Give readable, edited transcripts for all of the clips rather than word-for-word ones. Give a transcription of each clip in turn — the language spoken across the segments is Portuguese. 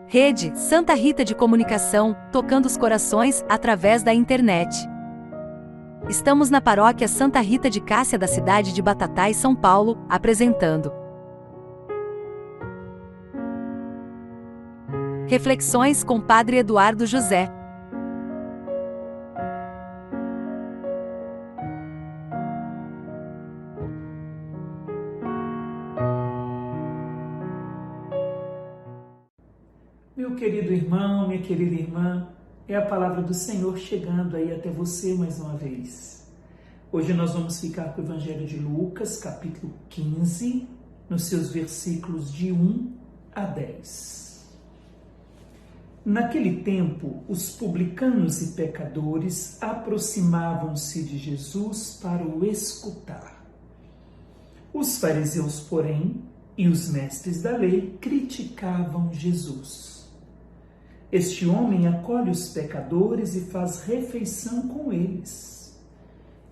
Rede Santa Rita de Comunicação, tocando os corações através da internet. Estamos na paróquia Santa Rita de Cássia da cidade de Batatais, São Paulo, apresentando Reflexões com Padre Eduardo José. Meu querido irmão, minha querida irmã, é a palavra do Senhor chegando aí até você mais uma vez. Hoje nós vamos ficar com o Evangelho de Lucas, capítulo 15, nos seus versículos de 1 a 10. Naquele tempo, os publicanos e pecadores aproximavam-se de Jesus para o escutar. Os fariseus, porém, e os mestres da lei criticavam Jesus. Este homem acolhe os pecadores e faz refeição com eles.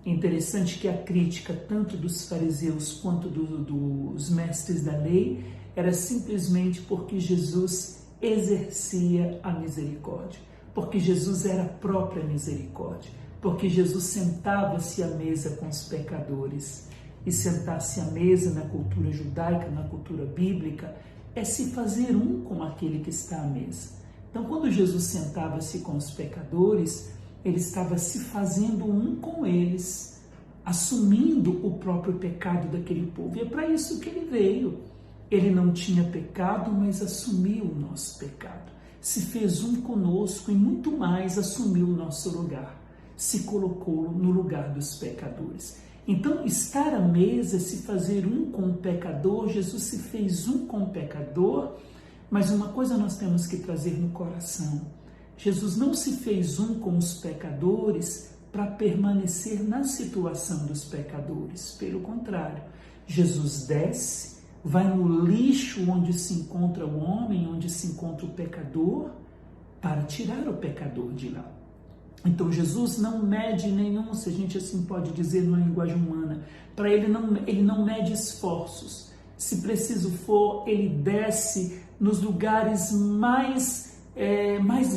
Interessante que a crítica tanto dos fariseus quanto dos mestres da lei era simplesmente porque Jesus exercia a misericórdia, porque Jesus era a própria misericórdia, porque Jesus sentava-se à mesa com os pecadores. E sentar-se à mesa na cultura judaica, na cultura bíblica, é se fazer um com aquele que está à mesa. Então, quando Jesus sentava-se com os pecadores, ele estava se fazendo um com eles, assumindo o próprio pecado daquele povo. E é para isso que ele veio. Ele não tinha pecado, mas assumiu o nosso pecado. Se fez um conosco e muito mais assumiu o nosso lugar. Se colocou no lugar dos pecadores. Então, estar à mesa, se fazer um com o pecador, Jesus se fez um com o pecador, mas uma coisa nós temos que trazer no coração. Jesus não se fez um com os pecadores para permanecer na situação dos pecadores. Pelo contrário, Jesus desce, vai no lixo onde se encontra o homem, onde se encontra o pecador, para tirar o pecador de lá. Então Jesus não mede nenhum, se a gente assim pode dizer numa linguagem humana, para ele não mede esforços. Se preciso for, ele desce nos lugares mais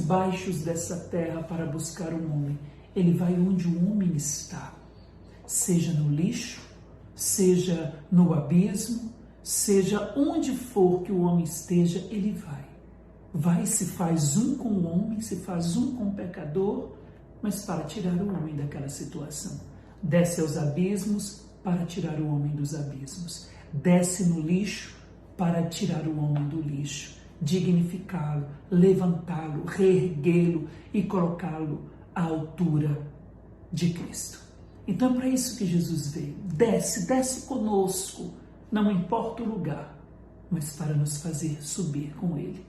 baixos dessa terra para buscar um homem. Ele vai onde o homem está, seja no lixo, seja no abismo, seja onde for que o homem esteja, ele vai. Vai, se faz um com o homem, se faz um com o pecador, mas para tirar o homem daquela situação. Desce aos abismos para tirar o homem dos abismos. Desce no lixo para tirar o homem do lixo, dignificá-lo, levantá-lo, reerguê-lo e colocá-lo à altura de Cristo. Então é para isso que Jesus veio. Desce conosco, não importa o lugar, mas para nos fazer subir com Ele.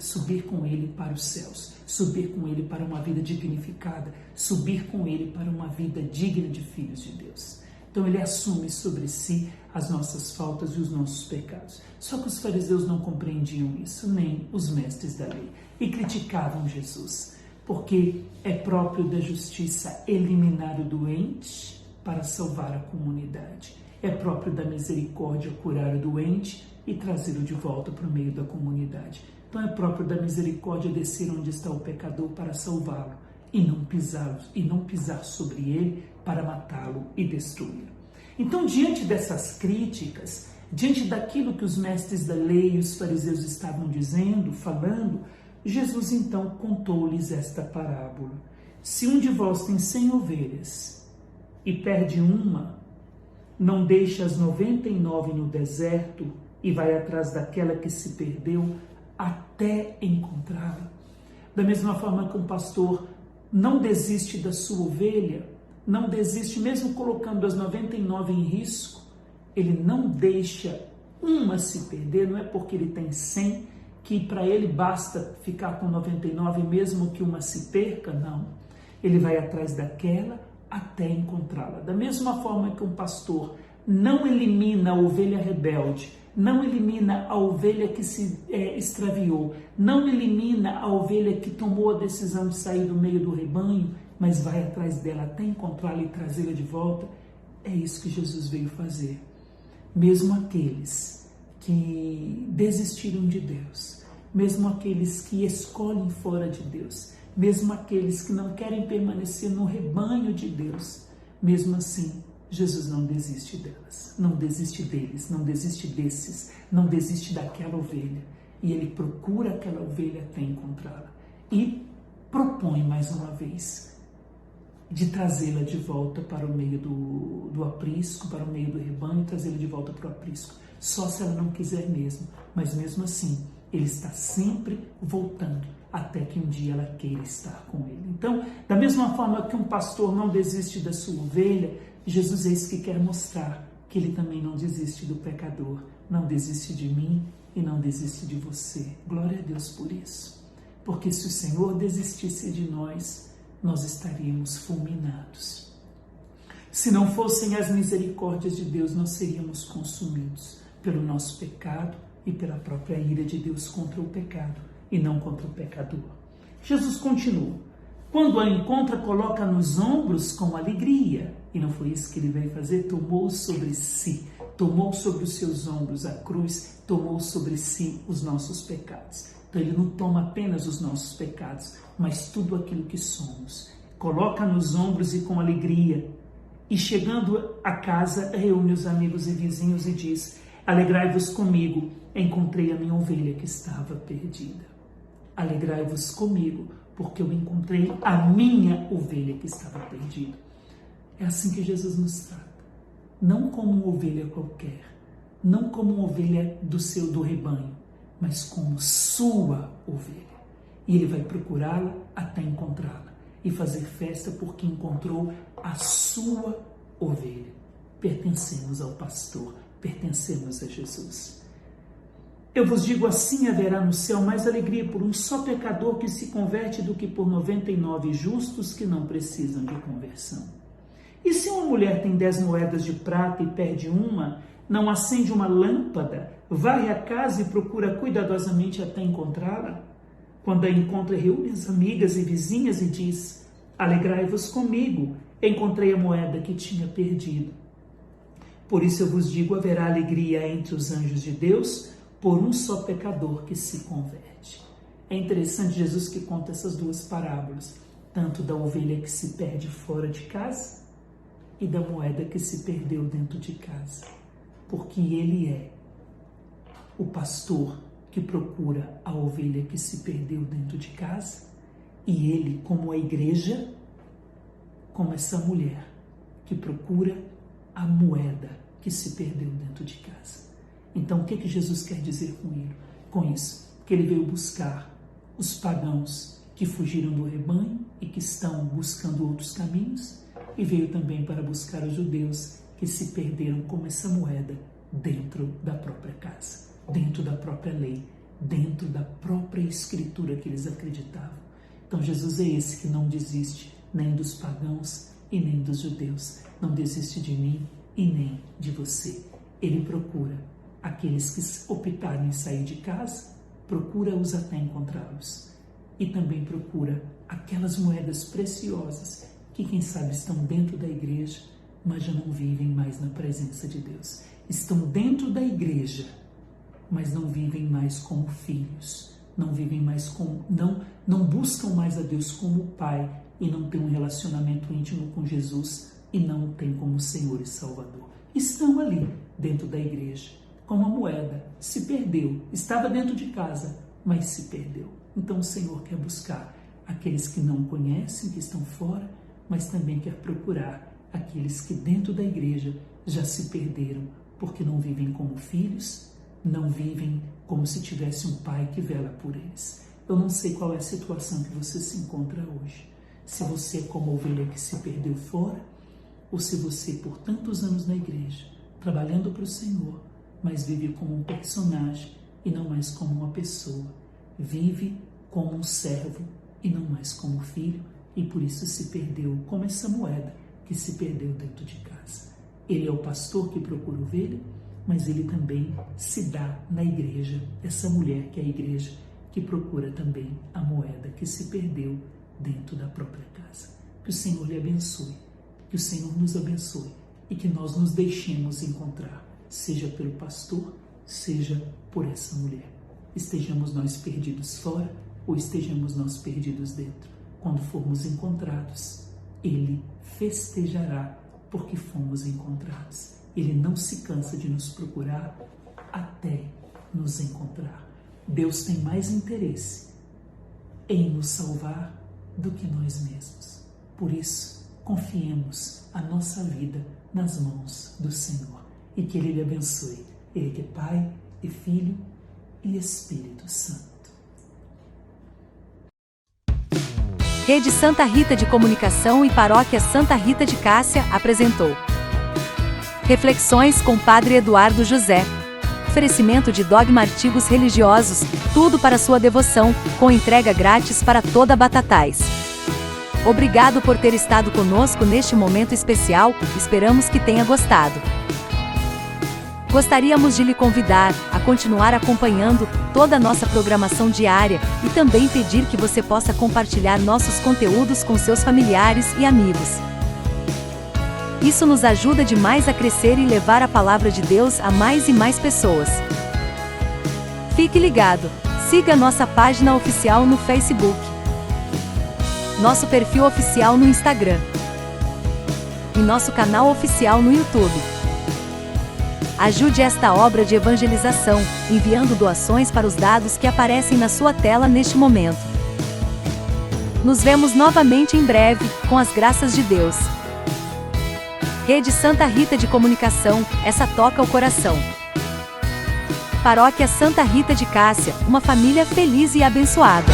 Subir com Ele para os céus, subir com Ele para uma vida dignificada, subir com Ele para uma vida digna de filhos de Deus. Então Ele assume sobre si as nossas faltas e os nossos pecados. Só que os fariseus não compreendiam isso, nem os mestres da lei, e criticavam Jesus, porque é próprio da justiça eliminar o doente para salvar a comunidade. É próprio da misericórdia curar o doente e trazê-lo de volta para o meio da comunidade. Então é próprio da misericórdia descer onde está o pecador para salvá-lo e não pisar sobre ele para matá-lo e destruí-lo. Então, diante dessas críticas, diante daquilo que os mestres da lei e os fariseus estavam dizendo, falando, Jesus então contou-lhes esta parábola. Se um de vós tem 100 ovelhas e perde uma, não deixa as 99 no deserto e vai atrás daquela que se perdeu até encontrá-la. Da mesma forma que um pastor não desiste da sua ovelha, não desiste mesmo colocando as 99 em risco, ele não deixa uma se perder, não é porque ele tem 100 que para ele basta ficar com 99 mesmo que uma se perca, não. Ele vai atrás daquela até encontrá-la. Da mesma forma que um pastor não elimina a ovelha rebelde, não elimina a ovelha que se extraviou, não elimina a ovelha que tomou a decisão de sair do meio do rebanho, mas vai atrás dela até encontrá-la e trazê-la de volta. É isso que Jesus veio fazer. Mesmo aqueles que desistiram de Deus, mesmo aqueles que escolhem fora de Deus, mesmo aqueles que não querem permanecer no rebanho de Deus, mesmo assim, Jesus não desiste delas, não desiste deles, não desiste desses, não desiste daquela ovelha. E ele procura aquela ovelha até encontrá-la. E propõe mais uma vez de trazê-la de volta para o meio do aprisco, para o meio do rebanho, trazê-la de volta para o aprisco. Só se ela não quiser mesmo, mas mesmo assim, ele está sempre voltando até que um dia ela queira estar com ele. Então, da mesma forma que um pastor não desiste da sua ovelha, Jesus é esse que quer mostrar que ele também não desiste do pecador, não desiste de mim e não desiste de você. Glória a Deus por isso. Porque se o Senhor desistisse de nós, nós estaríamos fulminados. Se não fossem as misericórdias de Deus, nós seríamos consumidos pelo nosso pecado e pela própria ira de Deus contra o pecado e não contra o pecador. Jesus continua. Quando a encontra, coloca nos ombros com alegria. E não foi isso que ele veio fazer? Tomou sobre si, tomou sobre os seus ombros a cruz, tomou sobre si os nossos pecados. Então ele não toma apenas os nossos pecados, mas tudo aquilo que somos. Coloca nos ombros e com alegria. E chegando a casa, reúne os amigos e vizinhos e diz: alegrai-vos comigo, encontrei a minha ovelha que estava perdida. Alegrai-vos comigo, porque eu encontrei a minha ovelha que estava perdida. É assim que Jesus nos trata. Não como uma ovelha qualquer, não como uma ovelha do rebanho, mas como sua ovelha. E ele vai procurá-la até encontrá-la e fazer festa porque encontrou a sua ovelha. Pertencemos ao pastor, pertencemos a Jesus. Eu vos digo assim, haverá no céu mais alegria por um só pecador que se converte do que por 99 justos que não precisam de conversão. E se uma mulher tem 10 moedas de prata e perde uma, não acende uma lâmpada, varre a casa e procura cuidadosamente até encontrá-la? Quando a encontra, reúne as amigas e vizinhas e diz: alegrai-vos comigo, encontrei a moeda que tinha perdido. Por isso eu vos digo, haverá alegria entre os anjos de Deus por um só pecador que se converte. É interessante Jesus que conta essas duas parábolas, tanto da ovelha que se perde fora de casa e da moeda que se perdeu dentro de casa, porque ele é o pastor que procura a ovelha que se perdeu dentro de casa, e ele, como a igreja, como essa mulher que procura a moeda que se perdeu dentro de casa. Então, o que Jesus quer dizer com isso? Que ele veio buscar os pagãos que fugiram do rebanho e que estão buscando outros caminhos, e veio também para buscar os judeus que se perderam como essa moeda dentro da própria casa, dentro da própria lei, dentro da própria escritura que eles acreditavam. Então Jesus é esse que não desiste nem dos pagãos e nem dos judeus, não desiste de mim e nem de você. Ele procura aqueles que optaram em sair de casa, procura-os até encontrá-los, e também procura aquelas moedas preciosas que quem sabe estão dentro da igreja, mas já não vivem mais na presença de Deus. Estão dentro da igreja, mas não vivem mais como filhos, não vivem mais como, não buscam mais a Deus como Pai e não têm um relacionamento íntimo com Jesus e não o têm como Senhor e Salvador. Estão ali dentro da igreja, como a moeda, se perdeu, estava dentro de casa, mas se perdeu. Então o Senhor quer buscar aqueles que não conhecem, que estão fora, mas também quer procurar aqueles que dentro da igreja já se perderam, porque não vivem como filhos, não vivem como se tivesse um pai que vela por eles. Eu não sei qual é a situação que você se encontra hoje. Se você é como a ovelha que se perdeu fora, ou se você, por tantos anos na igreja, trabalhando para o Senhor, mas vive como um personagem e não mais como uma pessoa. Vive como um servo e não mais como filho, e por isso se perdeu como essa moeda que se perdeu dentro de casa. Ele é o pastor que procura ovelha, mas ele também se dá na igreja, essa mulher que é a igreja, que procura também a moeda que se perdeu dentro da própria casa. Que o Senhor lhe abençoe, que o Senhor nos abençoe e que nós nos deixemos encontrar, seja pelo pastor, seja por essa mulher. estejamos nós perdidos fora ou estejamos nós perdidos dentro. Quando formos encontrados, Ele festejará porque fomos encontrados. Ele não se cansa de nos procurar até nos encontrar. Deus tem mais interesse em nos salvar do que nós mesmos. Por isso, confiemos a nossa vida nas mãos do Senhor e que Ele lhe abençoe. Ele que é Pai e Filho e Espírito Santo. Rede Santa Rita de Comunicação e Paróquia Santa Rita de Cássia apresentou Reflexões com Padre Eduardo José. Oferecimento de dogma, artigos religiosos, tudo para sua devoção, com entrega grátis para toda Batatais. Obrigado por ter estado conosco neste momento especial, esperamos que tenha gostado. Gostaríamos de lhe convidar a continuar acompanhando toda a nossa programação diária e também pedir que você possa compartilhar nossos conteúdos com seus familiares e amigos. Isso nos ajuda demais a crescer e levar a palavra de Deus a mais e mais pessoas. Fique ligado, siga nossa página oficial no Facebook, nosso perfil oficial no Instagram e nosso canal oficial no YouTube. Ajude esta obra de evangelização, enviando doações para os dados que aparecem na sua tela neste momento. Nos vemos novamente em breve, com as graças de Deus. Rede Santa Rita de Comunicação, essa toca o coração. Paróquia Santa Rita de Cássia, uma família feliz e abençoada.